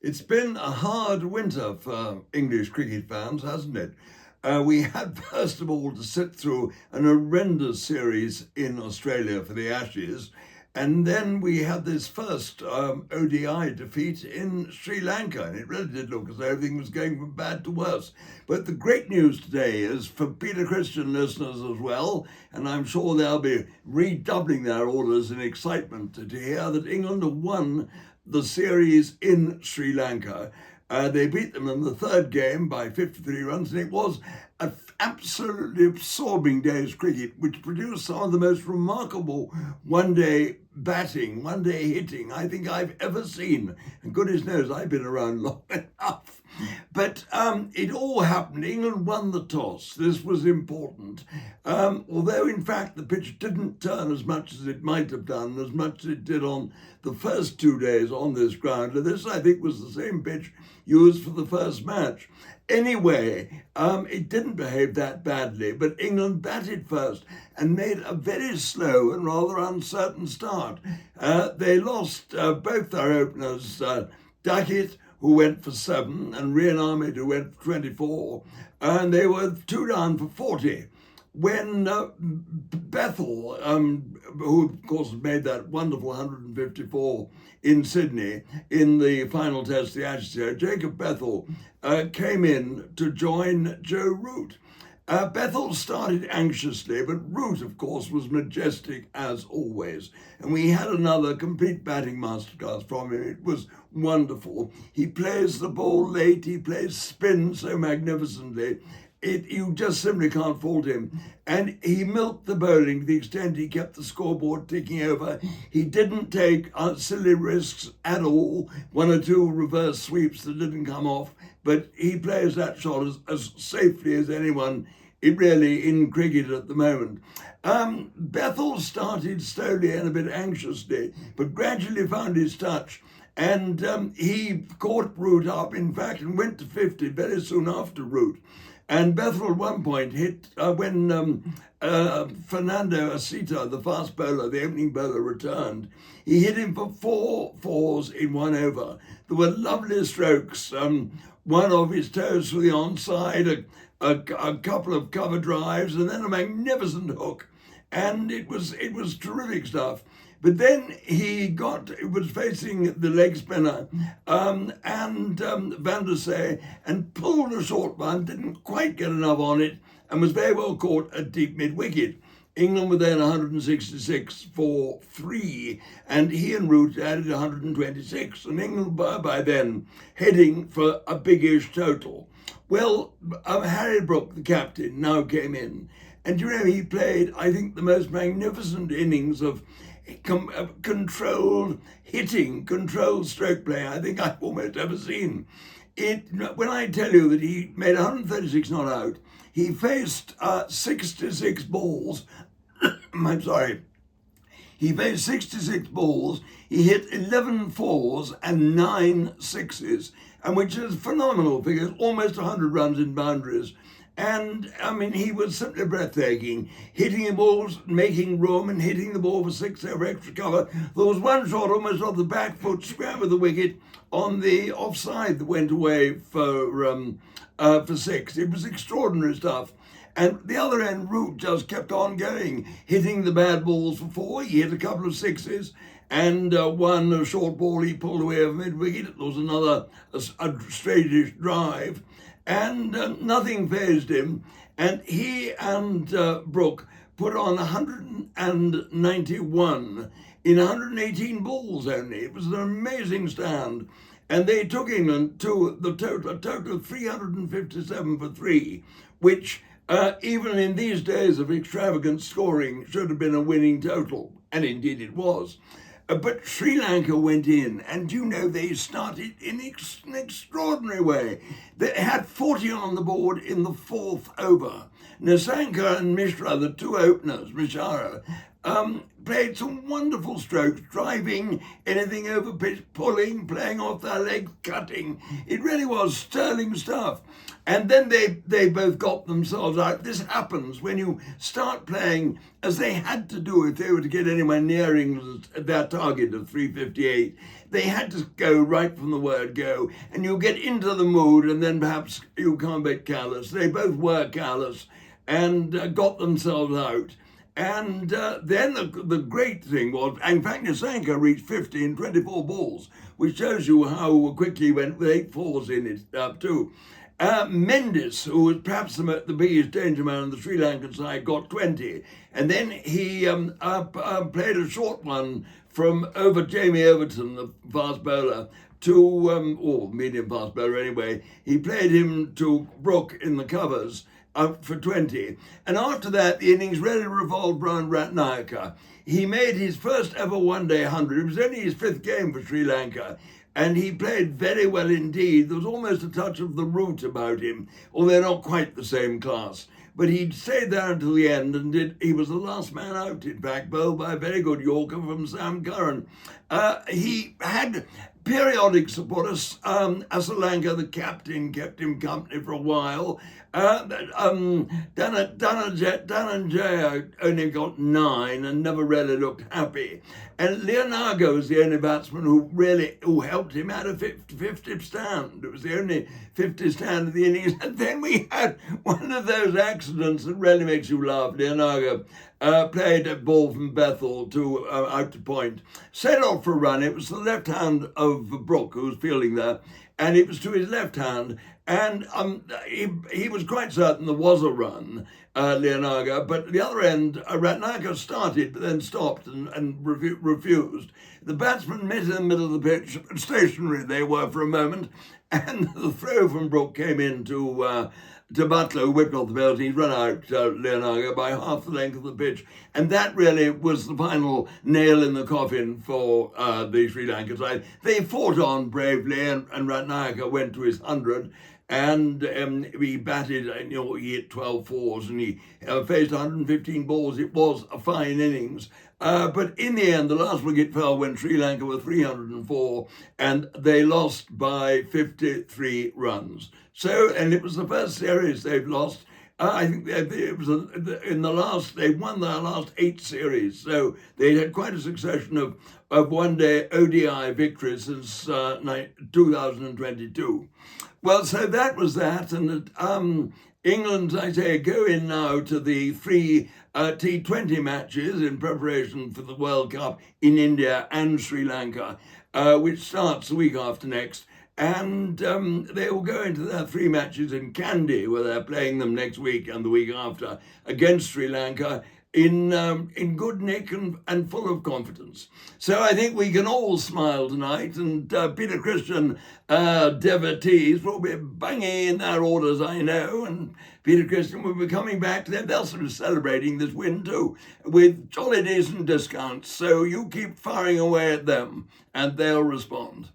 It's been a hard winter for English cricket fans, hasn't it? We had, first of all, to sit through an horrendous series in Australia for the Ashes, and then we had this first ODI defeat in Sri Lanka, and it really did look as though everything was going from bad to worse. But the great news today is for Peter Christian listeners as well, and I'm sure they'll be redoubling their orders in excitement to hear that England have won the series in Sri Lanka. They beat them in the third game by 53 runs, and it was an absolutely absorbing day's cricket, which produced some of the most remarkable one-day batting, one-day hitting I think I've ever seen. And goodness knows I've been around long enough. But it all happened. England won the toss. This was important. Although, in fact, the pitch didn't turn as much as it might have done, as much as it did on the first 2 days on this ground. And this, I think, was the same pitch used for the first match. Anyway, it didn't behave that badly, but England batted first and made a very slow and rather uncertain start. They lost both their openers, Duckett, who went for 7, and Rian Ahmed, who went for 24, and they were 2 down for 40. When Bethel, who of course made that wonderful 154 in Sydney in the final test of the Ashes here, Jacob Bethel came in to join Joe Root. Bethel started anxiously, but Root, of course, was majestic as always. And we had another complete batting masterclass from him. It was wonderful. He plays the ball late. He plays spin so magnificently. You just simply can't fault him. And he milked the bowling to the extent he kept the scoreboard ticking over. He didn't take silly risks at all, 1 or 2 reverse sweeps that didn't come off, but he plays that shot as safely as anyone really in cricket at the moment. Bethel started slowly and a bit anxiously, but gradually found his touch. And he caught Root up, in fact, and went to 50 very soon after Root. And Bethel at one point hit, when Fernando Asita, the fast bowler, the opening bowler, returned, he hit him for 4 fours in 1 over. There were lovely strokes, one off his toes for the onside, a couple of cover drives, and then a magnificent hook. And it was terrific stuff. But then he was facing the leg spinner and Van der Sar, and pulled a short one, didn't quite get enough on it, and was very well caught at deep mid-wicket. England were then 166 for 3, and he and Root added 126, and England were by then heading for a biggish total. Well, Harry Brook, the captain, now came in, and he played, I think, the most magnificent innings of controlled hitting, controlled stroke play I think I've almost ever seen. When I tell you that he made 136 not out, he faced 66 balls. I'm sorry. He faced 66 balls. He hit 11 fours and 9 sixes, and which is phenomenal figures, almost 100 runs in boundaries. And, he was simply breathtaking, hitting the balls, making room, and hitting the ball for 6 over extra cover. There was one shot almost off the back foot, square with the wicket, on the offside that went away for 6. It was extraordinary stuff. And the other end, Root just kept on going, hitting the bad balls for 4. He hit a couple of sixes, and one short ball he pulled away from mid-wicket. There was another a straightish drive. And nothing fazed him, and he and Brook put on 191 in 118 balls only. It was an amazing stand, and they took England to a total of 357 for 3, which even in these days of extravagant scoring should have been a winning total, and indeed it was. But Sri Lanka went in, and they started in an extraordinary way. They had 40 on the board in the 4th over. Nasanka and Mishra, the 2 openers, Mishara, played some wonderful strokes, driving anything over pitch, pulling, playing off their legs, cutting. It really was sterling stuff. And then they both got themselves out. This happens when you start playing, as they had to do if they were to get anywhere nearing their target of 358. They had to go right from the word go, and you get into the mood, and then perhaps you can't be callous. They both were callous and got themselves out. And then the great thing was, in fact, Lanka reached 50 in 24 balls, which shows you how quickly he went with 8 fours in it too. Mendes, who was perhaps the biggest danger man on the Sri Lankan side, got 20. And then he played a short one from over Jamie Overton, the fast bowler, to, or medium fast bowler anyway. He played him to Brook in the covers for 20. And after that, the innings really revolved around Ratnayaka. He made his first ever one-day 100. It was only his 5th game for Sri Lanka. And he played very well indeed. There was almost a touch of the root about him, although not quite the same class. But he stayed there until the end and he was the last man out, in fact, bowled by a very good Yorker from Sam Curran. He had periodic supporters. Lanka, the captain, kept him company for a while. Dhananjaya only got 9 and never really looked happy. And Leonardo was the only batsman who helped him out of 50th stand. It was the only 50th stand of the innings. And then we had one of those accidents that really makes you laugh. Leonardo played a ball from Bethel to out to point, set off for a run. It was the left hand of Brook who was fielding there, and it was to his left hand. And he was quite certain there was a run, Leonardo, but the other end, Ratnayaka started but then stopped and refused. The batsman met in the middle of the pitch, stationary they were for a moment, and the throw from Brook came in to Butler, who whipped off the belt. He'd run out Leonardo by half the length of the pitch. And that really was the final nail in the coffin for the Sri Lanka side. They fought on bravely, and Ratnayaka went to his 100. And he batted, he hit 12 fours and he faced 115 balls. It was a fine innings. But in the end, the last wicket fell when Sri Lanka were 304 and they lost by 53 runs. So, and it was the first series they've lost. I think it was they won their last 8 series. So they had quite a succession of one-day ODI victories since 2022. Well, so that was that. And England, I say, go in now to the 3 T20 matches in preparation for the World Cup in India and Sri Lanka, which starts the week after next. And they will go into their 3 matches in Kandy, where they're playing them next week and the week after against Sri Lanka in good nick and full of confidence. So I think we can all smile tonight, and Peter Christian devotees will be banging in their orders, I know, and Peter Christian will be coming back to them. They'll be celebrating this win too, with jolly decent discounts. So you keep firing away at them, and they'll respond.